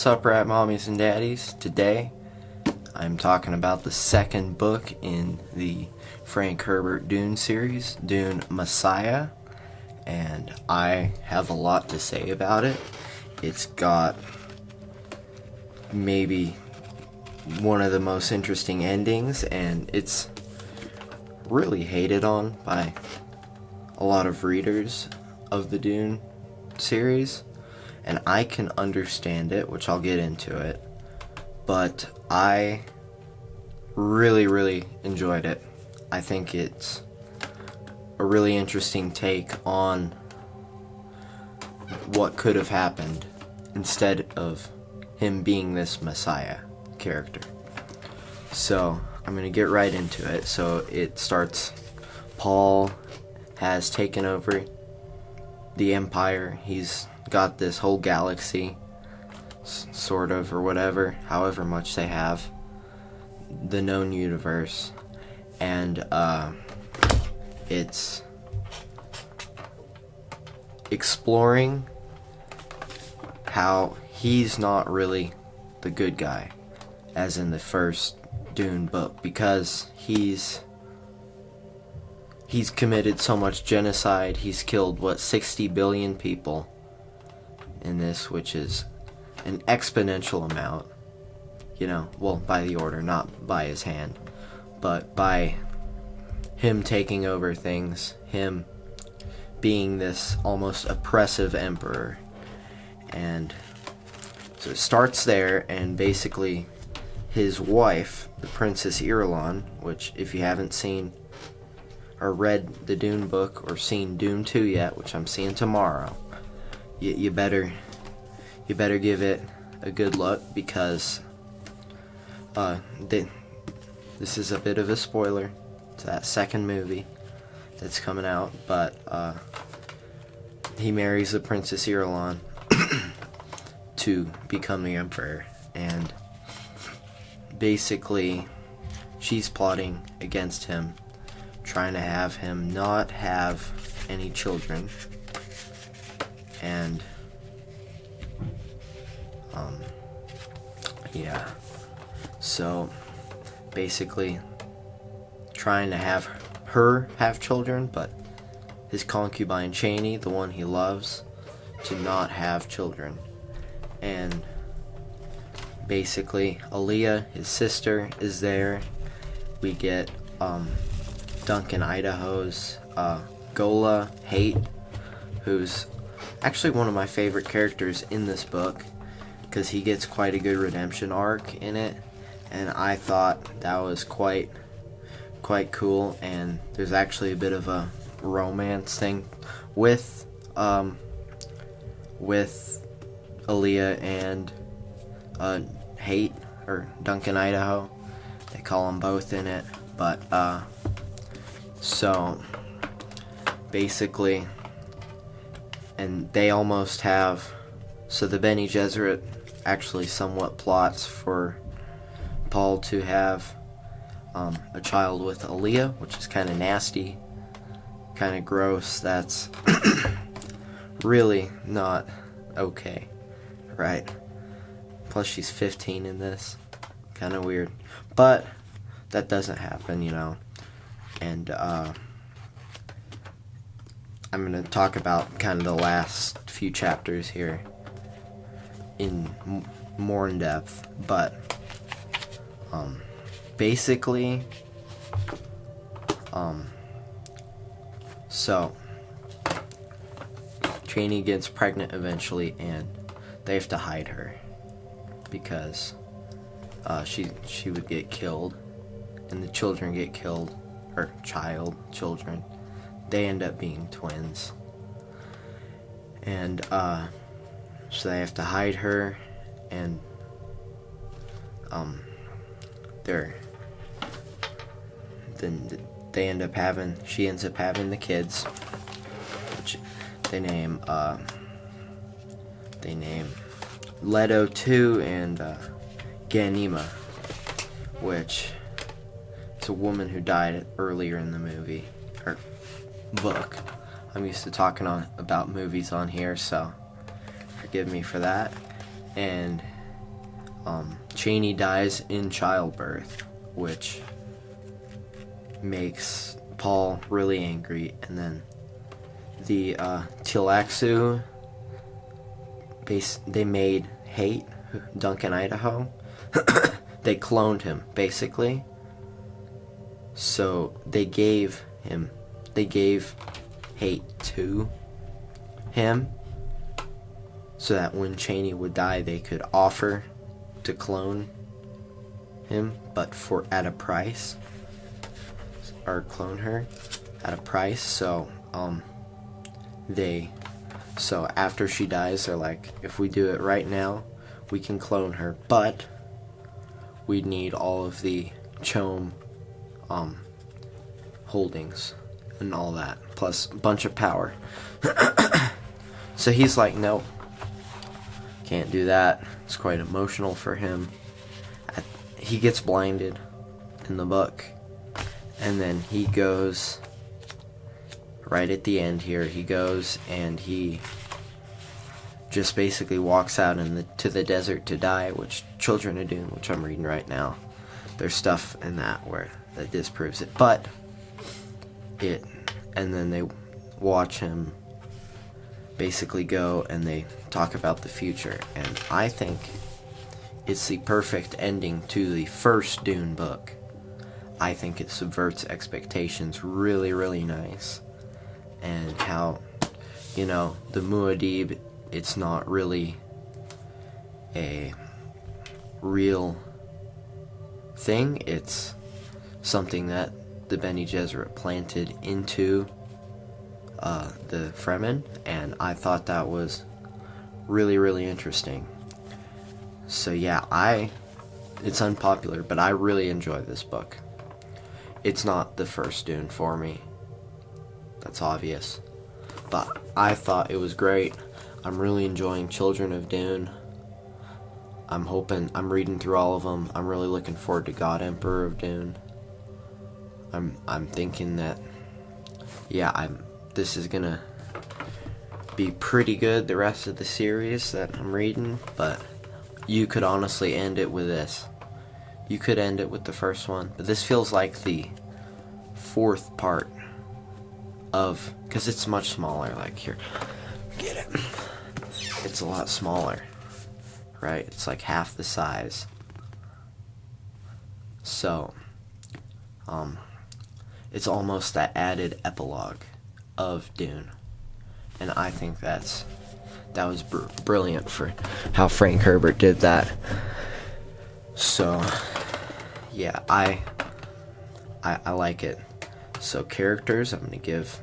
What's up, rat mommies and daddies? Today, I'm talking about the second book in the Frank Herbert Dune series, Dune Messiah, and I have a lot to say about it. It's got maybe one of the most interesting endings, and it's really hated on by a lot of readers of the Dune series, and I can understand it, which I'll get into it, but I really enjoyed it. I think it's a really interesting take on what could have happened instead of him being this Messiah character. So I'm going to get right into it. So it starts, Paul has taken over the Empire. He's got this whole galaxy, sort of, or whatever, however much they have, the known universe, and it's exploring how he's not really the good guy, as in the first Dune book, because he's committed so much genocide. He's killed 60 billion people in this, which is an exponential amount, by the order, not by his hand, but by him taking over things, him being this almost oppressive emperor. And so it starts there, and basically his wife, the Princess Irulan, which if you haven't seen or read the Dune book or seen Dune 2 yet, which I'm seeing tomorrow, you better give it a good look, because this is a bit of a spoiler to that second movie that's coming out, but he marries the Princess Irulan to become the emperor, and basically she's plotting against him, trying to have him not have any children, and so basically trying to have her have children, but his concubine Chani, the one he loves, to not have children. And basically Aaliyah, his sister, is there. We get Duncan Idaho's Gola Hate, who's actually one of my favorite characters in this book, because he gets quite a good redemption arc in it, and I thought that was quite cool. And there's actually a bit of a romance thing with Aaliyah and Hate, or Duncan Idaho. They call them both in it, but so basically, and they almost have, so the Bene Gesserit actually somewhat plots for Paul to have a child with Aaliyah, which is kind of nasty, kind of gross. That's really not okay, right? Plus she's 15 in this, kind of weird, but that doesn't happen, and I'm going to talk about kind of the last few chapters here in more in depth, but basically so Chani gets pregnant eventually, and they have to hide her because she would get killed, and the children get killed, or children, they end up being twins, and so they have to hide her, and she ends up having the kids, which they name Leto 2 and Ganima, which is a woman who died earlier in the movie, or book. I'm used to talking about movies on here, so forgive me for that. And Cheney dies in childbirth, which makes Paul really angry. And then the Tilaxu, they made Hate, Duncan, Idaho. They cloned him, basically. So they gave Hate to him, so that when Cheney would die, they could offer to clone him, but at a price, or clone her at a price. So after she dies, they're like, if we do it right now, we can clone her, but we'd need all of the Chom holdings and all that, plus a bunch of power. So he's like, nope, can't do that. It's quite emotional for him. He gets blinded in the book, and then he goes, right at the end here, he goes and he just basically walks out to the desert to die, which Children of Dune, which I'm reading right now, there's stuff in that that disproves it, and then they watch him basically go, and they talk about the future, and I think it's the perfect ending to the first Dune book. I think it subverts expectations really, really nice, and how, the Muad'Dib, it's not really a real thing. It's something that the Bene Gesserit planted into the Fremen, and I thought that was really, really interesting. So yeah, it's unpopular, but I really enjoy this book. It's not the first Dune for me. That's obvious. But I thought it was great. I'm really enjoying Children of Dune. I'm reading through all of them. I'm really looking forward to God Emperor of Dune. I'm thinking that, this is gonna be pretty good, the rest of the series that I'm reading, but you could honestly end it with this. You could end it with the first one, but this feels like the fourth part because it's much smaller. Like, here, get it. It's a lot smaller, right? It's like half the size. So, it's almost that added epilogue of Dune, and I think that was brilliant for how Frank Herbert did that. So, yeah, I like it. So characters, I'm gonna give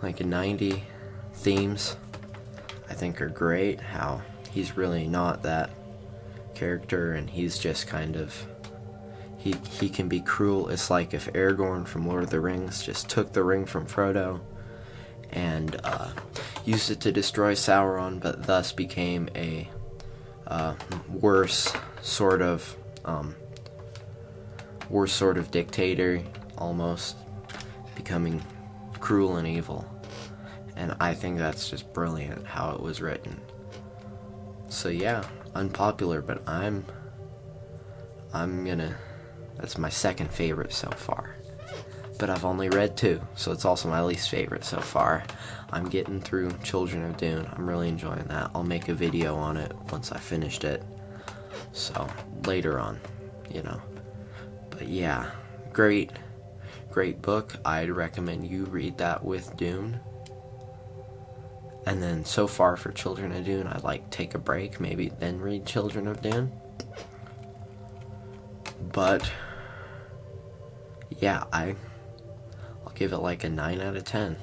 like a 90. Themes, I think, are great. How he's really not that character, and he's just kind of, he can be cruel. It's like if Aragorn from Lord of the Rings just took the ring from Frodo and used it to destroy Sauron, but thus became a worse sort of dictator, almost becoming cruel and evil. And I think that's just brilliant how it was written. So yeah, unpopular, but that's my second favorite so far. But I've only read 2, so it's also my least favorite so far. I'm getting through Children of Dune. I'm really enjoying that. I'll make a video on it once I finished it. So, later on, But yeah, great book. I'd recommend you read that with Dune. And then so far for Children of Dune, I'd take a break, maybe then read Children of Dune. But yeah, I'll give it a 9 out of 10.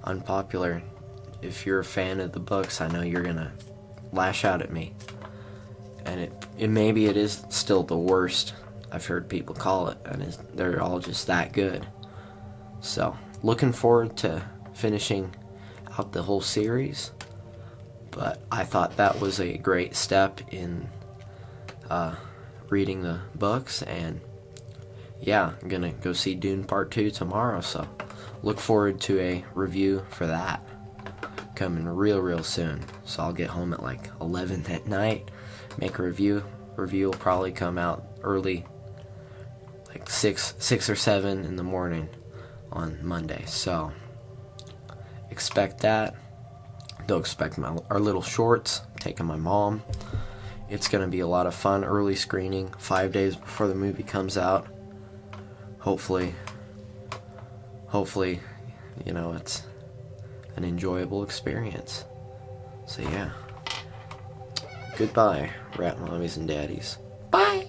Unpopular. If you're a fan of the books, I know you're gonna lash out at me. And maybe it is still the worst. I've heard people call it, and they're all just that good. So, looking forward to finishing out the whole series, but I thought that was a great step in reading the books, and yeah, I'm gonna go see Dune Part 2 tomorrow, so look forward to a review for that coming real soon. So I'll get home at 11 at night, make a review. Review will probably come out early, like 6 or 7 in the morning on Monday. So expect that. Don't expect our little shorts. I'm taking my mom. It's going to be a lot of fun. Early screening, 5 days before the movie comes out. Hopefully, it's an enjoyable experience. So yeah. Goodbye, rat mommies and daddies. Bye!